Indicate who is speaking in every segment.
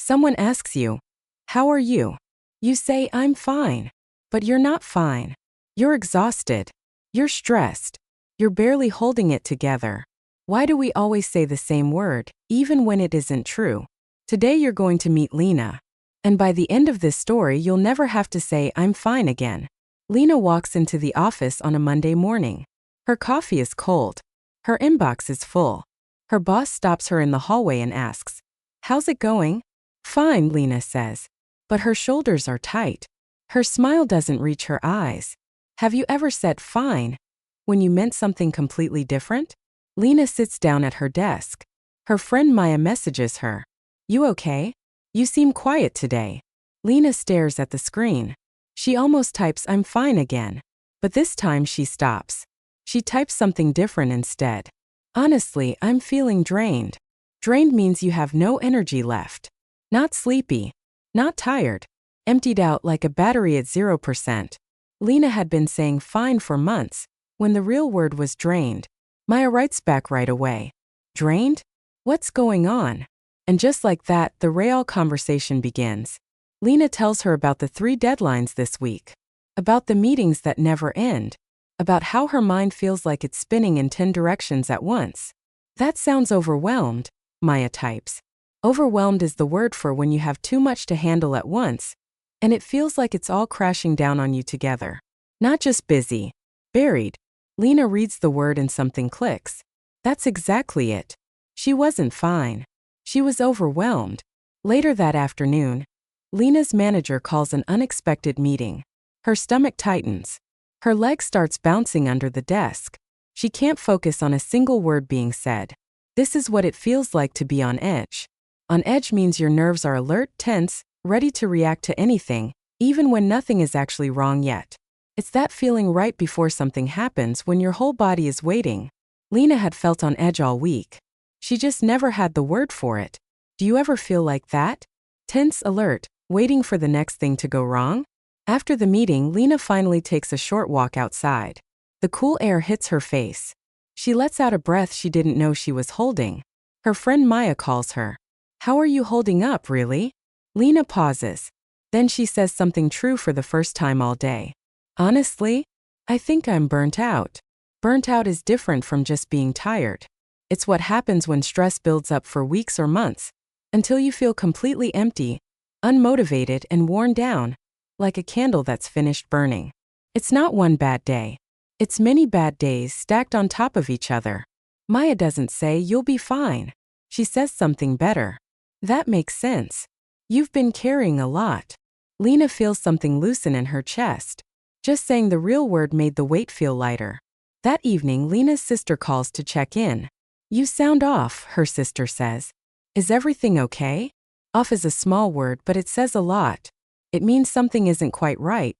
Speaker 1: Someone asks you, "How are you?" You say, "I'm fine." But you're not fine. You're exhausted. You're stressed. You're barely holding it together. Why do we always say the same word, even when it isn't true? Today you're going to meet Lena. And by the end of this story, you'll never have to say, "I'm fine" again. Lena walks into the office on a Monday morning. Her coffee is cold. Her inbox is full. Her boss stops her in the hallway and asks, "How's it going?" "Fine," Lena says. But her shoulders are tight. Her smile doesn't reach her eyes. Have you ever said "fine" when you meant something completely different? Lena sits down at her desk. Her friend Maya messages her, "You okay? You seem quiet today." Lena stares at the screen. She almost types "I'm fine" again. But this time she stops. She types something different instead. "Honestly, I'm feeling drained." Drained means you have no energy left. Not sleepy. Not tired. Emptied out like a battery at 0%. Lena had been saying "fine" for months, when the real word was drained. Maya writes back right away. "Drained? What's going on?" And just like that, the real conversation begins. Lena tells her about the 3 deadlines this week. About the meetings that never end. About how her mind feels like it's spinning in 10 directions at once. "That sounds overwhelmed," Maya types. Overwhelmed is the word for when you have too much to handle at once, and it feels like it's all crashing down on you together. Not just busy. Buried. Lena reads the word and something clicks. That's exactly it. She wasn't fine. She was overwhelmed. Later that afternoon, Lena's manager calls an unexpected meeting. Her stomach tightens. Her leg starts bouncing under the desk. She can't focus on a single word being said. This is what it feels like to be on edge. On edge means your nerves are alert, tense, ready to react to anything, even when nothing is actually wrong yet. It's that feeling right before something happens when your whole body is waiting. Lena had felt on edge all week. She just never had the word for it. Do you ever feel like that? Tense, alert, waiting for the next thing to go wrong? After the meeting, Lena finally takes a short walk outside. The cool air hits her face. She lets out a breath she didn't know she was holding. Her friend Maya calls her. "How are you holding up, really?" Lena pauses. Then she says something true for the first time all day. "Honestly, I think I'm burnt out." Burnt out is different from just being tired. It's what happens when stress builds up for weeks or months, until you feel completely empty, unmotivated, and worn down, like a candle that's finished burning. It's not one bad day. It's many bad days stacked on top of each other. Maya doesn't say, "You'll be fine." She says something better. "That makes sense. You've been carrying a lot." Lena feels something loosen in her chest. Just saying the real word made the weight feel lighter. That evening, Lena's sister calls to check in. "You sound off," her sister says. "Is everything okay?" Off is a small word, but it says a lot. It means something isn't quite right,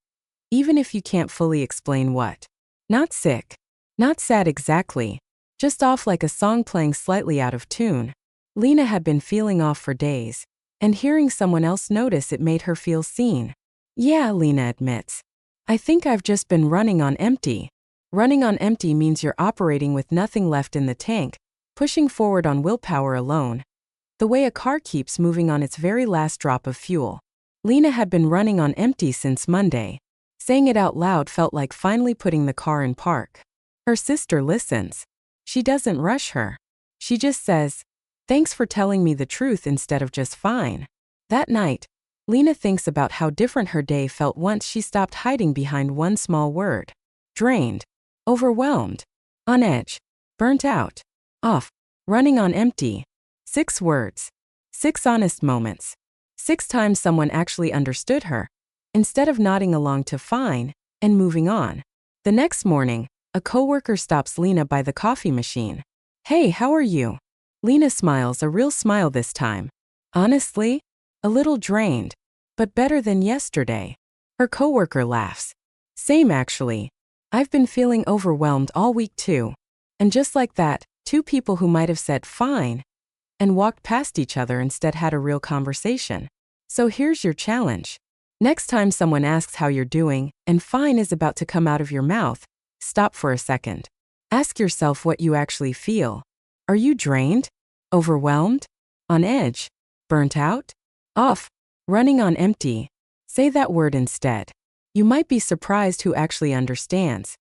Speaker 1: even if you can't fully explain what. Not sick. Not sad exactly. Just off, like a song playing slightly out of tune. Lena had been feeling off for days, and hearing someone else notice it made her feel seen. "Yeah," Lena admits. "I think I've just been running on empty." Running on empty means you're operating with nothing left in the tank, pushing forward on willpower alone. The way a car keeps moving on its very last drop of fuel. Lena had been running on empty since Monday. Saying it out loud felt like finally putting the car in park. Her sister listens. She doesn't rush her. She just says, "Thanks for telling me the truth instead of just fine." That night, Lena thinks about how different her day felt once she stopped hiding behind one small word. Drained. Overwhelmed. On edge. Burnt out. Off. Running on empty. 6 words. 6 honest moments. 6 times someone actually understood her, instead of nodding along to "fine" and moving on. The next morning, a coworker stops Lena by the coffee machine. "Hey, how are you?" Lena smiles, a real smile this time. "Honestly, a little drained, but better than yesterday." Her coworker laughs. "Same actually. I've been feeling overwhelmed all week too." And just like that, 2 people who might have said "fine" and walked past each other instead had a real conversation. So here's your challenge. Next time someone asks how you're doing, and "fine" is about to come out of your mouth, stop for a second. Ask yourself what you actually feel. Are you drained? Overwhelmed? On edge? Burnt out? Off. Running on empty. Say that word instead. You might be surprised who actually understands.